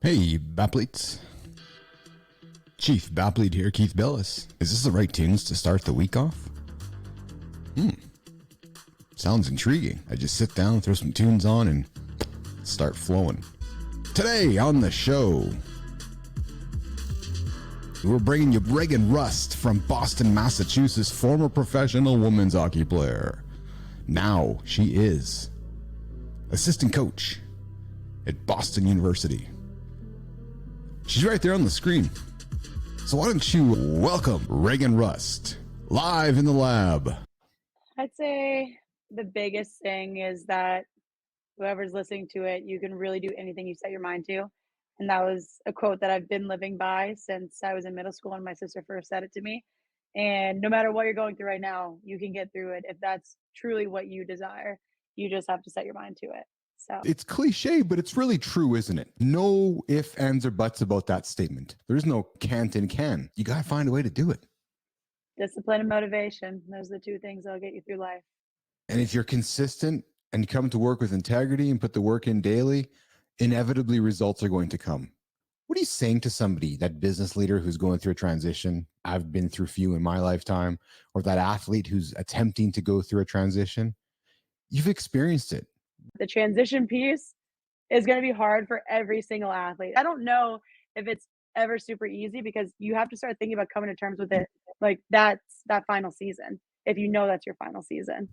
Hey, Baplites. Chief Baplete here, Keith Bellis. Is this the right tunes to start the week off? Sounds intriguing. I just sit down, throw some tunes on, and start flowing. Today on the show, we're bringing you Reagan Rust from Boston, Massachusetts, former professional women's hockey player. Now she is assistant coach at Boston University. She's right there on the screen. So why don't you welcome Reagan Rust, live in the lab. I'd say the biggest thing is that whoever's listening to it, you can really do anything you set your mind to. And that was a quote that I've been living by since I was in middle school and my sister first said it to me. And no matter what you're going through right now, you can get through it if that's truly what you desire. You just have to set your mind to it. So It's cliche, but it's really true, isn't it? No ifs, ands, or buts about that statement. There's no can't and can. You got to find a way to do it. discipline and motivation, those are the two things that'll get you through life. And if you're consistent and come to work with integrity and put the work in daily, inevitably results are going to come. What are you saying to somebody, that business leader who's going through a transition? I've been through a few in my lifetime, or that athlete who's attempting to go through a transition. You've experienced it. The transition piece is going to be hard for every single athlete. I don't know if it's ever super easy because you have to start thinking about coming to terms with it. Like that's that final season. If you know that's your final season.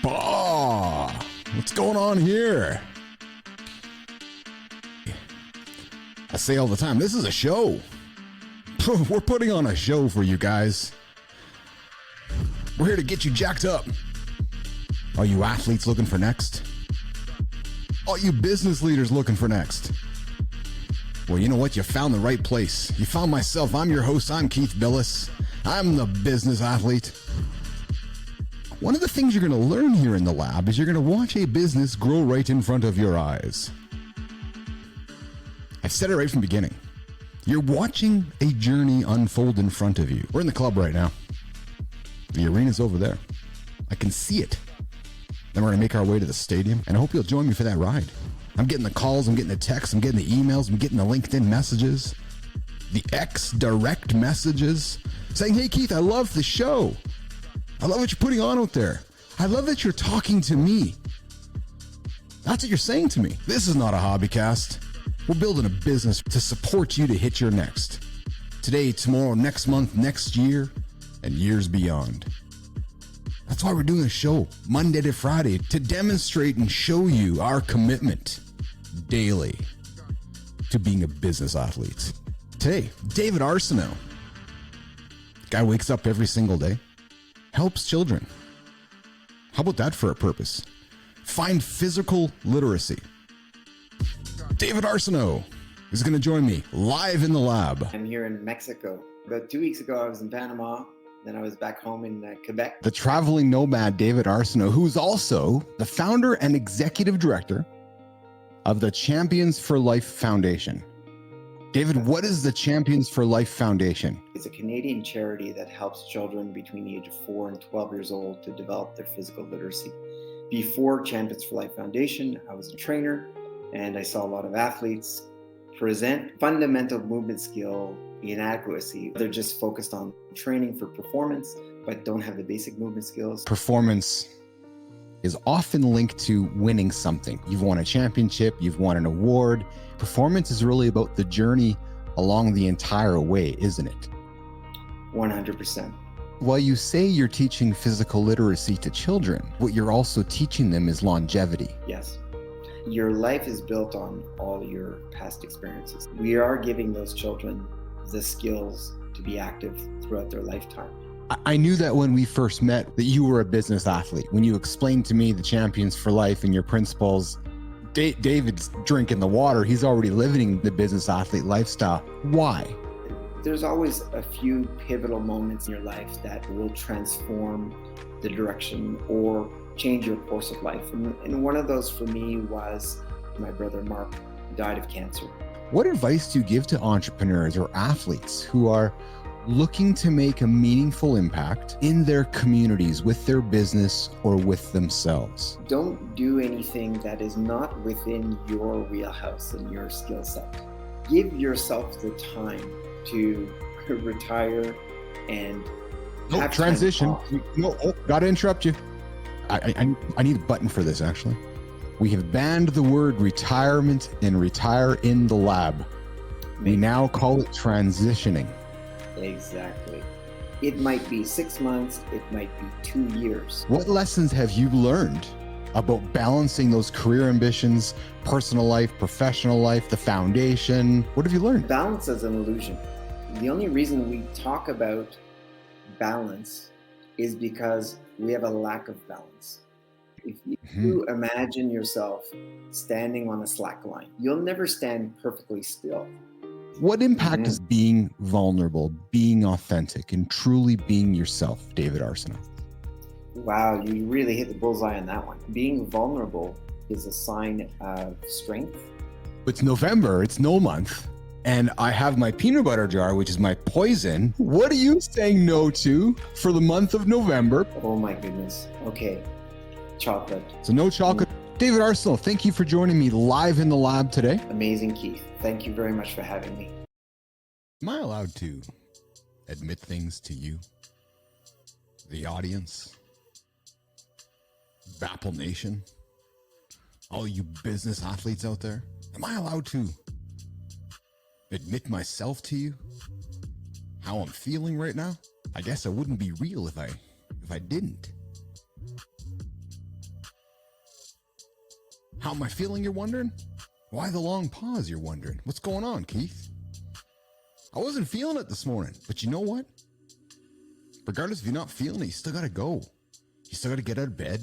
Bah! What's going on here? I say all the time, this is a show. We're putting on a show for you guys. We're here to get you jacked up. All you athletes looking for next? All you business leaders looking for next? Well, you know what? You found the right place. You found myself. I'm your host. I'm Keith Bilous. I'm the business athlete. One of the things you're going to learn here in the lab is you're going to watch a business grow right in front of your eyes. I've said it right from the beginning. You're watching a journey unfold in front of you. We're in the club right now. The arena's over there. I can see it. Then we're going to make our way to the stadium, and I hope you'll join me for that ride. I'm getting the calls, I'm getting the texts, I'm getting the emails, I'm getting the LinkedIn messages, the X direct messages saying, hey, Keith, I love the show. I love what you're putting on out there. I love that you're talking to me. That's what you're saying to me. This is not a hobby cast. We're building a business to support you to hit your next. Today, tomorrow, next month, next year, and years beyond. That's why we're doing a show Monday to Friday, to demonstrate and show you our commitment daily to being a business athlete. Today, David Arsenault. Guy wakes up every single day, helps children. How about that for a purpose? Find physical literacy. David Arsenault is going to join me live in the lab. I'm here in Mexico. About 2 weeks ago, I was in Panama. Then I was back home in Quebec. The traveling nomad, David Arsenault, who's also the founder and executive director of the Champions for Life Foundation. David, what is the Champions for Life Foundation? It's a Canadian charity that helps children between the age of 4 and 12 years old to develop their physical literacy. Before Champions for Life Foundation, I was a trainer, and I saw a lot of athletes present fundamental movement skill inadequacy. They're just focused on training for performance, but don't have the basic movement skills. Performance is often linked to winning something. You've won a championship, you've won an award. Performance is really about the journey along the entire way, isn't it? 100%. While you say you're teaching physical literacy to children, what you're also teaching them is longevity. Yes. Your life is built on all your past experiences. We are giving those children the skills to be active throughout their lifetime. I knew that when we first met that you were a business athlete. When you explained to me the Champions for Life and your principles, David's drinking the water. He's already living the business athlete lifestyle. Why? There's always a few pivotal moments in your life that will transform the direction or change your course of life. And one of those for me was my brother Mark died of cancer. What advice do you give to entrepreneurs or athletes who are looking to make a meaningful impact in their communities, with their business, or with themselves. Don't do anything that is not within your wheelhouse and your skill set. Give yourself the time to retire and have transition. time off. Gotta interrupt you. I need a button for this, actually. We have banned the word retirement and retire in the lab. We now call it transitioning. Exactly. It might be 6 months, it might be 2 years. What lessons have you learned about balancing those career ambitions, personal life, professional life, the foundation? What have you learned? Balance is an illusion. The only reason we talk about balance is because we have a lack of balance. If you imagine yourself standing on a slack line, you'll never stand perfectly still. What impact is being vulnerable, being authentic, and truly being yourself, David Arsenault? Wow, you really hit the bullseye on that one. Being vulnerable is a sign of strength. It's November, it's no month, and I have my peanut butter jar, which is my poison. What are you saying no to for the month of November? Oh my goodness. Okay, chocolate. So no chocolate. David Arsenault, thank you for joining me live in the lab today. Amazing, Keith. Thank you very much for having me. Am I allowed to admit things to you, the audience, Bapple Nation, all you business athletes out there? Am I allowed to admit myself to you, how I'm feeling right now? I guess I wouldn't be real if I didn't. How am I feeling, you're wondering? Why the long pause, you're wondering? What's going on, Keith? I wasn't feeling it this morning, but you know what? Regardless if you're not feeling it, you still gotta go. You still gotta get out of bed.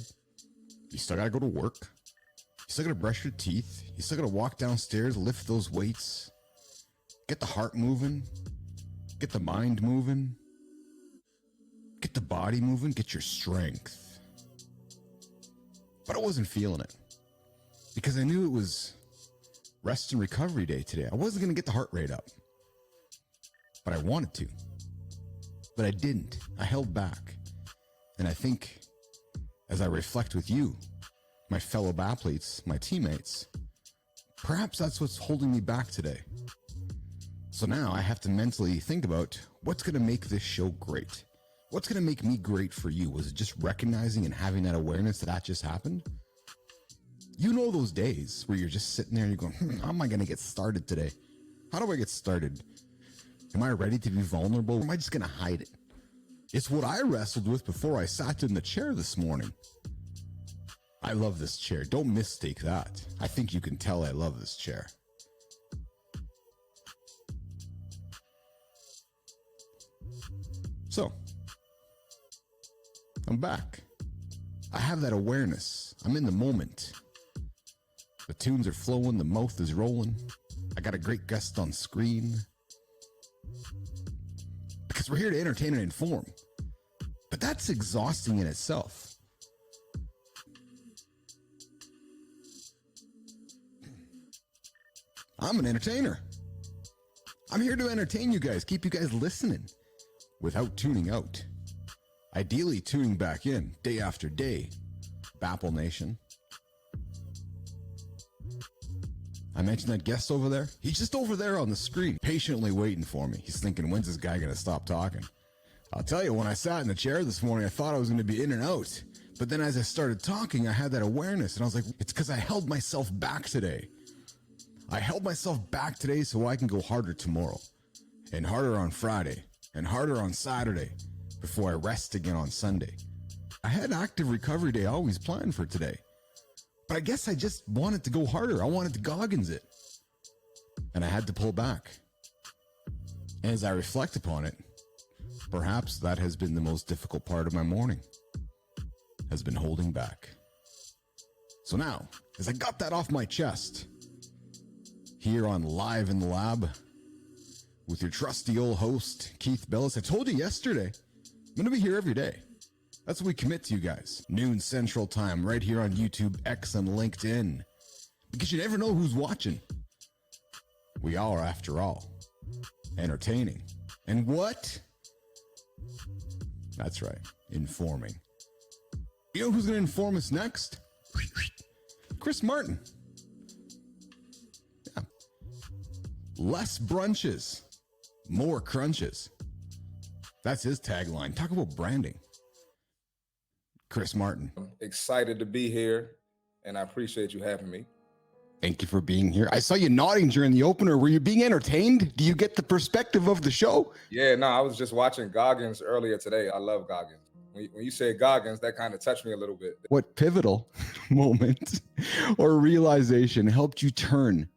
You still gotta go to work. You still gotta brush your teeth. You still gotta walk downstairs, lift those weights, get the heart moving, get the mind moving, get the body moving, get your strength. But I wasn't feeling it because I knew it was rest and recovery day today. I wasn't going to get the heart rate up, but I wanted to, but I didn't. I held back. And I think as I reflect with you, my fellow athletes, my teammates, perhaps that's what's holding me back today. So now I have to mentally think about what's going to make this show great. What's going to make me great for you? Was it just recognizing and having that awareness that just happened? You know those days where you're just sitting there and you're going, how am I going to get started today? How do I get started? Am I ready to be vulnerable? Or am I just going to hide it? It's what I wrestled with before I sat in the chair this morning. I love this chair. Don't mistake that. I think you can tell I love this chair. So, I'm back. I have that awareness. I'm in the moment. The tunes are flowing, the mouth is rolling. I got a great guest on screen. Because we're here to entertain and inform. But that's exhausting in itself. I'm an entertainer. I'm here to entertain you guys, keep you guys listening without tuning out. Ideally tuning back in day after day. Bapple Nation. I mentioned that guest over there. He's just over there on the screen, patiently waiting for me. He's thinking, when's this guy going to stop talking? I'll tell you, when I sat in the chair this morning, I thought I was going to be in and out. But then as I started talking, I had that awareness. And I was like, it's because I held myself back today. I held myself back today so I can go harder tomorrow. And harder on Friday. And harder on Saturday. Before I rest again on Sunday. I had active recovery day always planned for today. But I guess I just wanted to go harder. I wanted to Goggins it. And I had to pull back. And as I reflect upon it, perhaps that has been the most difficult part of my morning. Has been holding back. So now, as I got that off my chest, here on Live in the Lab, with your trusty old host, Keith Bellis. I told you yesterday, I'm going to be here every day. That's what we commit to, you guys. Noon Central Time, right here on YouTube, X, and LinkedIn. Because you never know who's watching. We are, after all, entertaining. And what That's right. Informing. You know who's going to inform us next? Chris Martin. Yeah. Less brunches, more crunches. That's his tagline. Talk about branding. Chris Martin. I'm excited to be here, and I appreciate you having me. Thank you for being here. I saw you nodding during the opener. Were you being entertained? Do you get the perspective of the show? Yeah, no, I was just watching Goggins earlier today. I love Goggins. When you said Goggins, that kind of touched me a little bit. What pivotal moment or realization helped you turn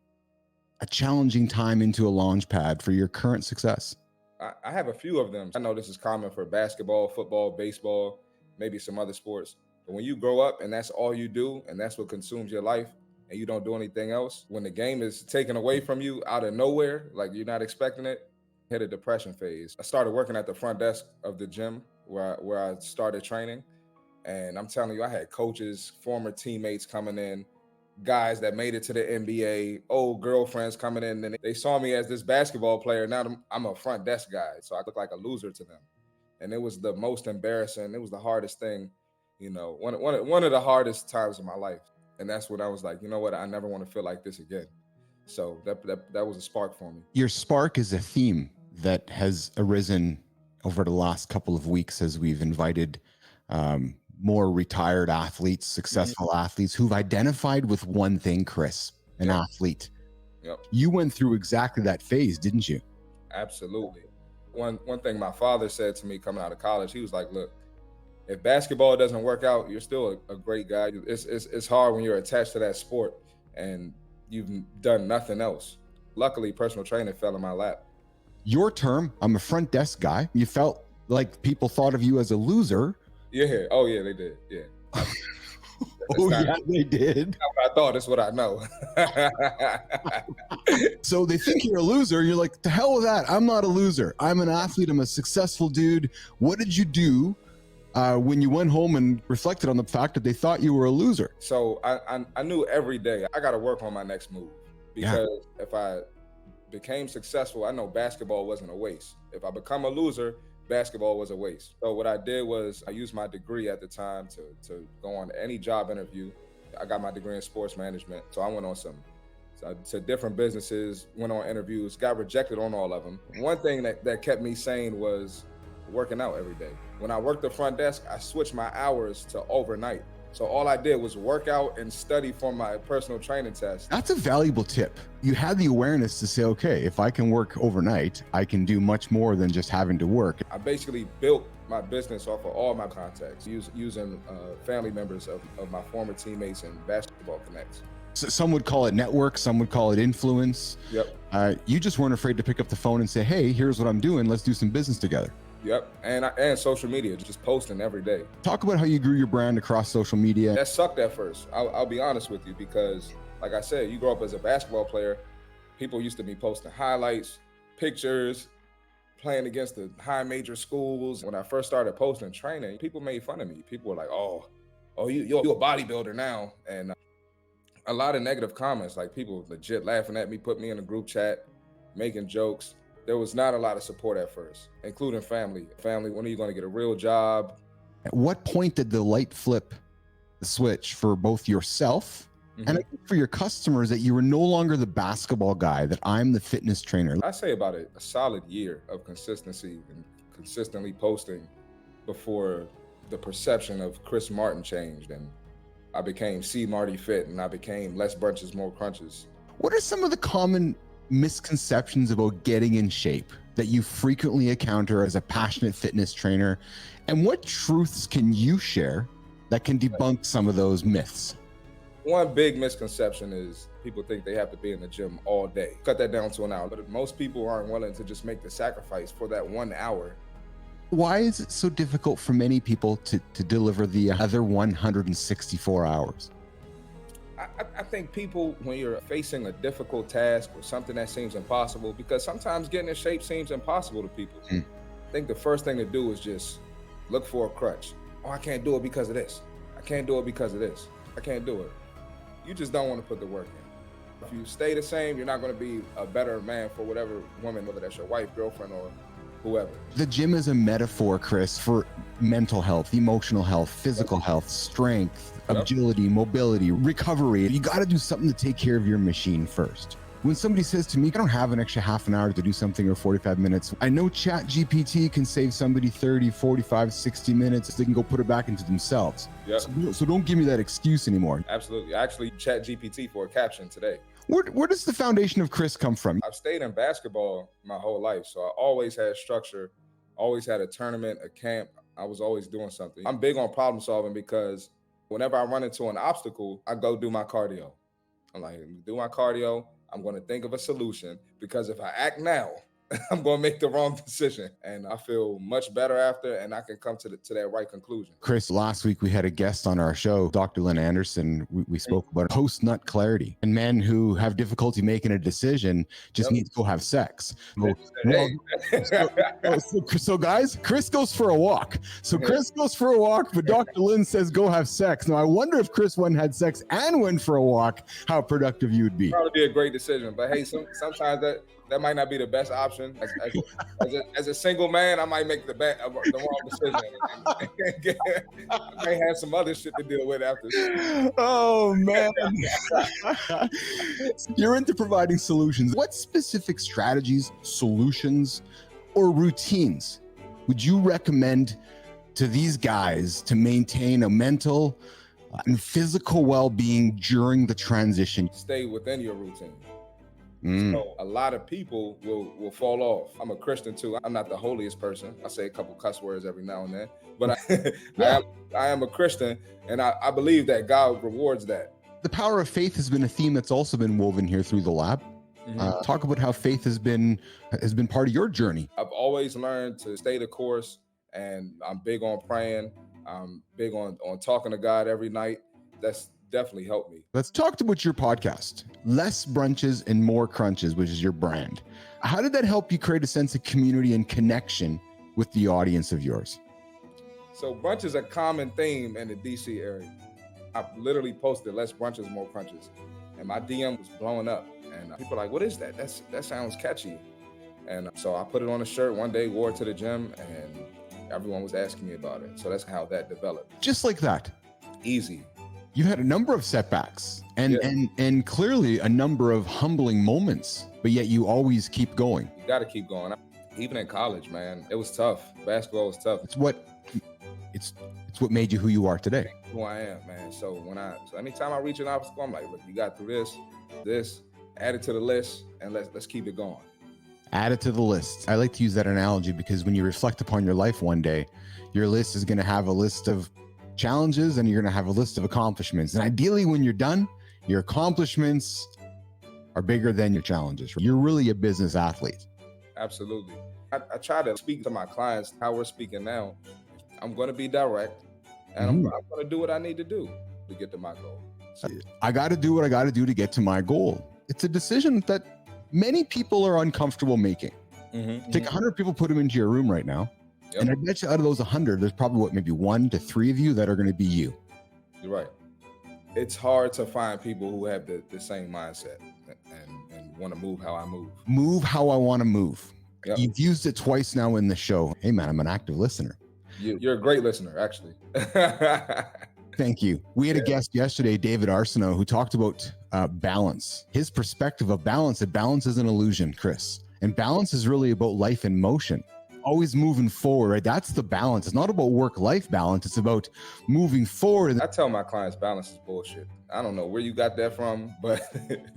a challenging time into a launch pad for your current success? I have a few of them. I know this is common for basketball, football, baseball, maybe some other sports. But when you grow up and that's all you do and that's what consumes your life and you don't do anything else, when the game is taken away from you out of nowhere, like you're not expecting it, hit a depression phase. I started working at the front desk of the gym where I started training. And I'm telling you, I had coaches, former teammates coming in, guys that made it to the NBA, old girlfriends coming in, and they saw me as this basketball player. Now I'm a front desk guy, so I look like a loser to them. And it was the most embarrassing. It was the hardest thing, you know, one of the hardest times of my life. And that's when I was like, you know what? I never want to feel like this again. So that was a spark for me. Your spark is a theme that has arisen over the last couple of weeks as we've invited more retired athletes, successful athletes who've identified with one thing, Chris, an athlete. Yep. You went through exactly that phase, didn't you? Absolutely. One thing my father said to me coming out of college, he was like, look, if basketball doesn't work out, you're still a great guy. It's hard when you're attached to that sport and you've done nothing else. Luckily, personal training fell in my lap. Your term, I'm a front desk guy. You felt like people thought of you as a loser. Yeah. Oh, yeah, they did. Yeah. They did. Not what I thought. It's what I know. So they think you're a loser. You're like, to hell with that. I'm not a loser. I'm an athlete. I'm a successful dude. What did you do when you went home and reflected on the fact that they thought you were a loser? So I knew every day I got to work on my next move, because if I became successful, I know basketball wasn't a waste. If I become a loser, basketball was a waste. So what I did was I used my degree at the time to go on any job interview. I got my degree in sports management. So I went on to different businesses, went on interviews, got rejected on all of them. One thing that kept me sane was working out every day. When I worked the front desk, I switched my hours to overnight. So all I did was work out and study for my personal training test. That's a valuable tip. You had the awareness to say, okay, if I can work overnight, I can do much more than just having to work. I basically built my business off of all my contacts, using family members of my former teammates and basketball connects. So some would call it network, some would call it influence. Yep. You just weren't afraid to pick up the phone and say, hey, here's what I'm doing. Let's do some business together. Yep, and social media, just posting every day. Talk about how you grew your brand across social media. That sucked at first. I'll be honest with you, because like I said, you grow up as a basketball player. People used to be posting highlights, pictures, playing against the high major schools. When I first started posting training, people made fun of me. People were like, oh, you're a bodybuilder now. And a lot of negative comments, like people legit laughing at me, put me in a group chat, making jokes. There was not a lot of support at first, including family. Family, when are you going to get a real job? At what point did the light flip the switch for both yourself and I think for your customers, that you were no longer the basketball guy, that I'm the fitness trainer? I say about a solid year of consistency and consistently posting before the perception of Chris Martin changed, and I became C Marty Fit, and I became less brunches, more crunches. What are some of the common misconceptions about getting in shape that you frequently encounter as a passionate fitness trainer? And what truths can you share that can debunk some of those myths? One big misconception is people think they have to be in the gym all day. Cut that down to an hour. But most people aren't willing to just make the sacrifice for that 1 hour. Why is it so difficult for many people to deliver the other 164 hours? I think people, when you're facing a difficult task or something that seems impossible, because sometimes getting in shape seems impossible to people. I think the first thing to do is just look for a crutch. Oh, I can't do it because of this. I can't do it because of this. I can't do it. You just don't want to put the work in. If you stay the same, you're not going to be a better man for whatever woman, whether that's your wife, girlfriend, or whoever. The gym is a metaphor, Chris, for mental health, emotional health, physical health, strength, agility, mobility, recovery. You got to do something to take care of your machine first. When somebody says to me, I don't have an extra half an hour to do something or 45 minutes, I know Chat GPT can save somebody 30, 45, 60 minutes. They can go put it back into themselves. Yep. So don't give me that excuse anymore. Absolutely. I actually Chat GPT for a caption today. Where does the foundation of Chris come from? I've stayed in basketball my whole life, so I always had structure, always had a tournament, a camp. I was always doing something. I'm big on problem solving because whenever I run into an obstacle, I go do my cardio. I'm like, do my cardio. I'm going to think of a solution because if I act now, I'm going to make the wrong decision. And I feel much better after, and I can come to that right conclusion. Chris, last week we had a guest on our show, Dr. Lynn Anderson. We spoke about post-nut clarity and men who have difficulty making a decision just need to go have sex. So guys, Chris goes for a walk. So Chris goes for a walk, but Dr. Lynn says go have sex. Now I wonder if Chris went and had sex and went for a walk, how productive you would be. Probably be a great decision, but hey, sometimes that might not be the best option. As a single man, I might make the wrong decision. I might have some other shit to deal with after. Oh, man. You're into providing solutions. What specific strategies, solutions, or routines would you recommend to these guys to maintain a mental and physical well-being during the transition? Stay within your routine. So a lot of people will fall off. I'm a Christian too. I'm not the holiest person. I say a couple cuss words every now and then, but I am a Christian, and I believe that God rewards that. The power of faith has been a theme that's also been woven here through the lab. Talk about how faith has been part of your journey. I've always learned to stay the course, and I'm big on praying. I'm big on talking to God every night. That's definitely helped me. Let's talk about your podcast, Less Brunches and More Crunches, which is your brand. How did that help you create a sense of community and connection with the audience of yours? So brunch is a common theme in the DC area. I literally posted Less Brunches, More Crunches, and my DM was blowing up. And people are like, what is that? That sounds catchy. And so I put it on a shirt one day, wore it to the gym, and everyone was asking me about it. So that's how that developed. Just like that. Easy. You had a number of setbacks and clearly a number of humbling moments, but yet you always keep going. You got to keep going. Even in college, man, it was tough. Basketball was tough. It's what made you who you are today. Who I am, man. So anytime I reach an obstacle, I'm like, look, you got through this, add it to the list, and let's keep it going. Add it to the list. I like to use that analogy because when you reflect upon your life one day, your list is going to have a list of challenges and you're going to have a list of accomplishments. And ideally, when you're done, your accomplishments are bigger than your challenges. You're really a business athlete. Absolutely. I try to speak to my clients how we're speaking now. I'm going to be direct, and I'm going to do what I need to do to get to my goal. So, I got to do what I got to do to get to my goal. It's a decision that many people are uncomfortable making. Take 100 people, put them into your room right now. Yep. And I bet you out of those 100, there's probably maybe 1 to 3 of you that are going to be you. You're right. It's hard to find people who have the same mindset and want to move how I move. Move how I want to move. Yep. You've used it twice now in the show. Hey man, I'm an active listener. You're a great listener, actually. Thank you. We had a guest yesterday, David Arsenault, who talked about balance. His perspective of balance, that balance is an illusion, Chris. And balance is really about life in motion. Always moving forward, right? That's the balance. It's not about work-life balance. It's about moving forward. I tell my clients balance is bullshit. I don't know where you got that from, but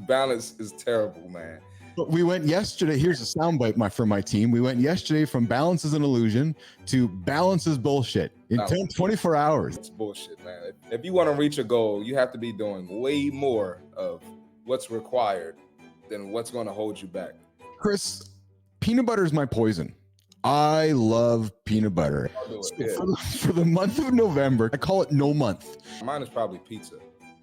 balance is terrible, man. But we went yesterday. Here's a soundbite for my team. We went yesterday from balance is an illusion to balance is bullshit in 24 hours. It's bullshit, man. If you want to reach a goal, you have to be doing way more of what's required than what's going to hold you back. Chris, peanut butter is my poison. I love peanut butter. For the month of November, I call it no month. Mine is probably pizza.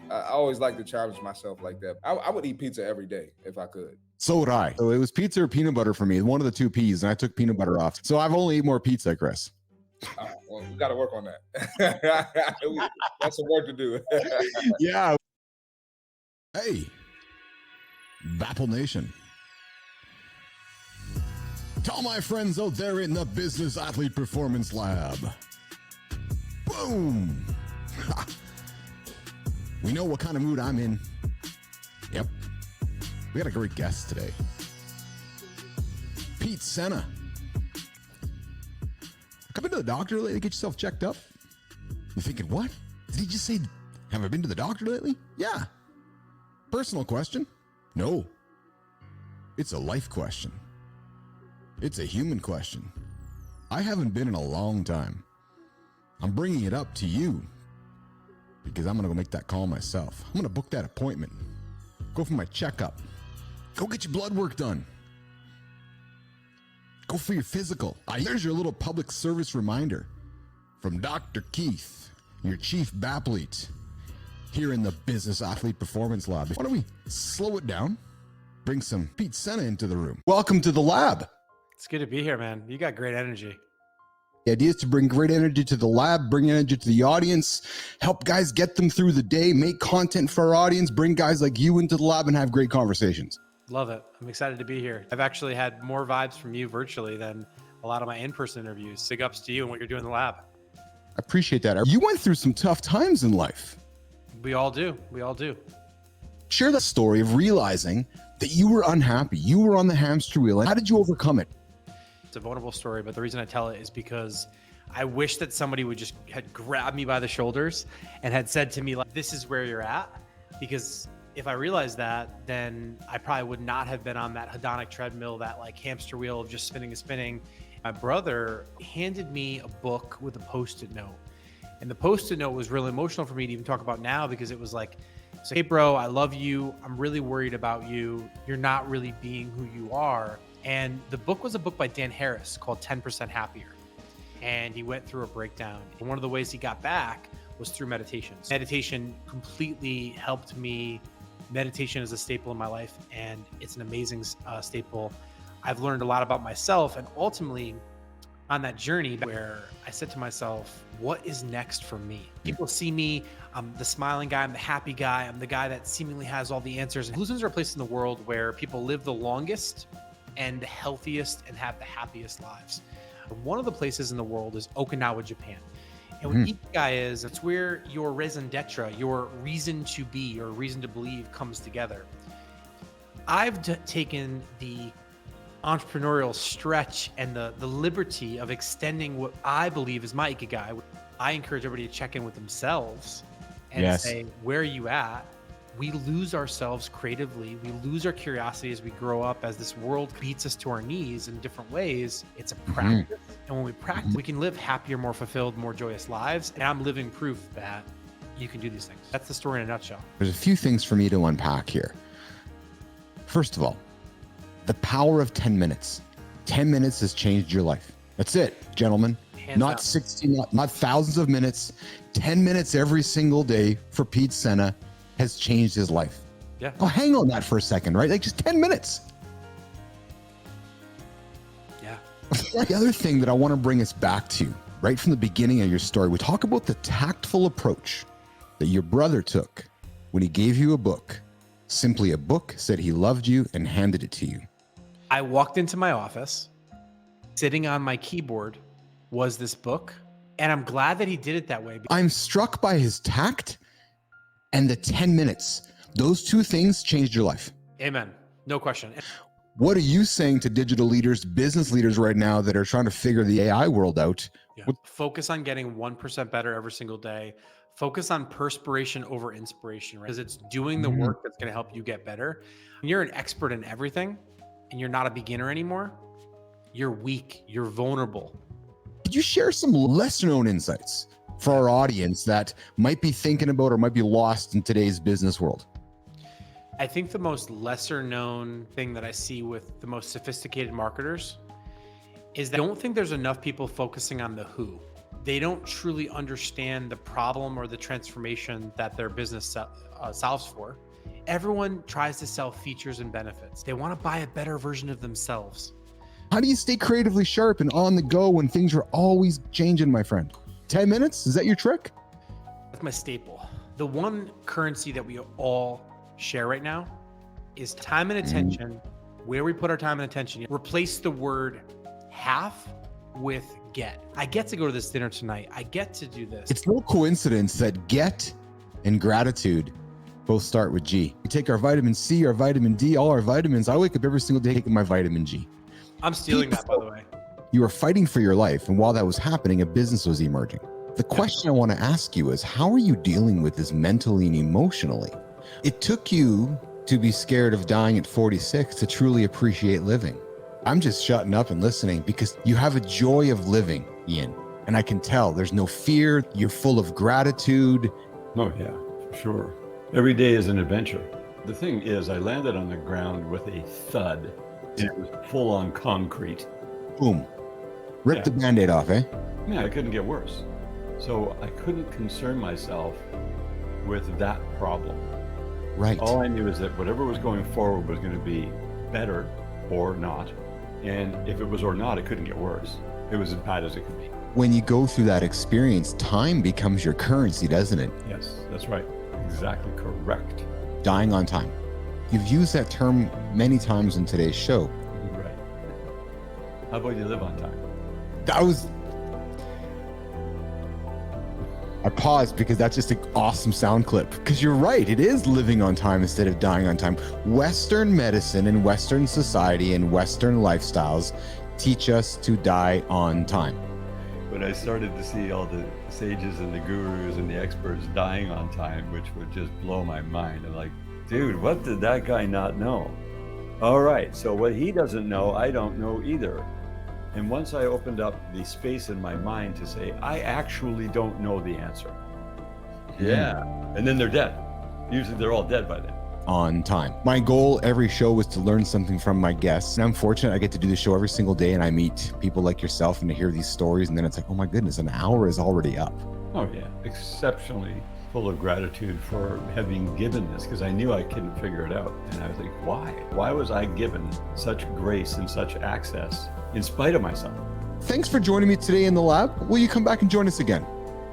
I always like to challenge myself like that. I would eat pizza every day if I could. So would I. So it was pizza or peanut butter for me, one of the two P's, and I took peanut butter off. So I've only eaten more pizza, Chris. Well, we got to work on that. That's some work to do. Yeah. Hey, Bapple Nation. To all my friends out there in the Business Athlete Performance Lab. Boom! We know what kind of mood I'm in. Yep. We got a great guest today. Pete Senna. Come into the doctor lately, get yourself checked up. You're thinking, what? Did he just say, have I been to the doctor lately? Yeah. Personal question? No. It's a life question. It's a human question. I haven't been in a long time. I'm bringing it up to you because I'm going to go make that call myself. I'm going to book that appointment. Go for my checkup. Go get your blood work done. Go for your physical. Here's your little public service reminder from Dr. Keith, your chief bathlete, here in the Business Athlete Performance Lab. Why don't we slow it down? Bring some Pete Senna into the room. Welcome to the lab. It's good to be here, man. You got great energy. The idea is to bring great energy to the lab, bring energy to the audience, help guys get them through the day, make content for our audience, bring guys like you into the lab and have great conversations. Love it. I'm excited to be here. I've actually had more vibes from you virtually than a lot of my in-person interviews. Sig ups to you and what you're doing in the lab. I appreciate that. You went through some tough times in life. We all do. We all do. Share the story of realizing that you were unhappy. You were on the hamster wheel. And how did you overcome it? It's a vulnerable story, but the reason I tell it is because I wish that somebody would just had grabbed me by the shoulders and had said to me, like, this is where you're at. Because if I realized that, then I probably would not have been on that hedonic treadmill, that like hamster wheel of just spinning and spinning. My brother handed me a book with a Post-it note. And the Post-it note was really emotional for me to even talk about now because it was like, hey bro, I love you. I'm really worried about you. You're not really being who you are. And the book was a book by Dan Harris called 10% Happier. And he went through a breakdown. And one of the ways he got back was through meditation. Meditation completely helped me. Meditation is a staple in my life, and it's an amazing staple. I've learned a lot about myself, and ultimately on that journey where I said to myself, what is next for me? People see me, I'm the smiling guy, I'm the happy guy, I'm the guy that seemingly has all the answers. And Hallucinations are a place in the world where people live the longest and the healthiest and have the happiest lives. One of the places in the world is Okinawa, Japan. And what Ikigai is, it's where your raison d'etre, your reason to be, your reason to believe comes together. I've taken the entrepreneurial stretch and the liberty of extending what I believe is my Ikigai. I encourage everybody to check in with themselves and say, where are you at? We lose ourselves creatively. We lose our curiosity as we grow up, as this world beats us to our knees in different ways. It's a practice. And when we practice, we can live happier, more fulfilled, more joyous lives. And I'm living proof that you can do these things. That's the story in a nutshell. There's a few things for me to unpack here. First of all, the power of 10 minutes. 10 minutes has changed your life. That's it, gentlemen. Not 60, not thousands of minutes. 10 minutes every single day for Pete Senna has changed his life. Yeah. Oh, hang on that for a second, right? Like just 10 minutes. Yeah. The other thing that I want to bring us back to, right from the beginning of your story, we talk about the tactful approach that your brother took when he gave you a book. Simply a book, said he loved you, and handed it to you. I walked into my office, sitting on my keyboard was this book, and I'm glad that he did it that way. I'm struck by his tact and the 10 minutes. Those two things changed your life. Amen. No question. What are you saying to digital leaders, business leaders right now that are trying to figure the AI world out? Yeah. Focus on getting 1% better every single day. Focus on perspiration over inspiration, right? Because it's doing the work that's going to help you get better. When you're an expert in everything and you're not a beginner anymore, you're weak, you're vulnerable. Could you share some lesser known insights for our audience that might be thinking about or might be lost in today's business world? I think the most lesser known thing that I see with the most sophisticated marketers is that I don't think there's enough people focusing on the who. They don't truly understand the problem or the transformation that their business solves for. Everyone tries to sell features and benefits. They want to buy a better version of themselves. How do you stay creatively sharp and on the go when things are always changing, my friend? 10 minutes? Is that your trick? That's my staple. The one currency that we all share right now is time and attention where we put our time and attention. Replace the word half with get. I get to go to this dinner tonight. I get to do this. It's no coincidence that get and gratitude both start with G. We take our vitamin C, our vitamin D, all our vitamins. I wake up every single day taking my vitamin G. I'm stealing that, by the way. You were fighting for your life, and while that was happening, a business was emerging. The question I want to ask you is, how are you dealing with this mentally and emotionally? It took you to be scared of dying at 46 to truly appreciate living. I'm just shutting up and listening because you have a joy of living, Ian. And I can tell there's no fear. You're full of gratitude. Oh, yeah, for sure. Every day is an adventure. The thing is, I landed on the ground with a thud. It was full on concrete. Boom. Rip the Band-Aid off, eh? Yeah, it couldn't get worse. So I couldn't concern myself with that problem. Right. All I knew is that whatever was going forward was going to be better or not. And if it was or not, it couldn't get worse. It was as bad as it could be. When you go through that experience, time becomes your currency, doesn't it? Yes, that's right. Exactly correct. Dying on time. You've used that term many times in today's show. Right. How about you live on time? I paused because that's just an awesome sound clip. Because you're right, it is living on time instead of dying on time. Western medicine and Western society and Western lifestyles teach us to die on time. When I started to see all the sages and the gurus and the experts dying on time, which would just blow my mind. I'm like, dude, what did that guy not know? All right, so what he doesn't know, I don't know either. And once I opened up the space in my mind to say, I actually don't know the answer. Yeah. And then they're dead. Usually they're all dead by then. On time. My goal every show was to learn something from my guests. And I'm fortunate I get to do the show every single day and I meet people like yourself and to hear these stories. And then it's like, oh my goodness, an hour is already up. Oh yeah, exceptionally full of gratitude for having given this, because I knew I couldn't figure it out. And I was like, why? Why was I given such grace and such access in spite of myself? Thanks for joining me today in the lab. Will you come back and join us again?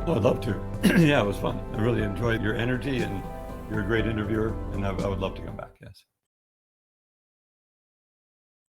Oh, I'd love to. Yeah, it was fun. I really enjoyed your energy and you're a great interviewer, and I would love to come back, yes.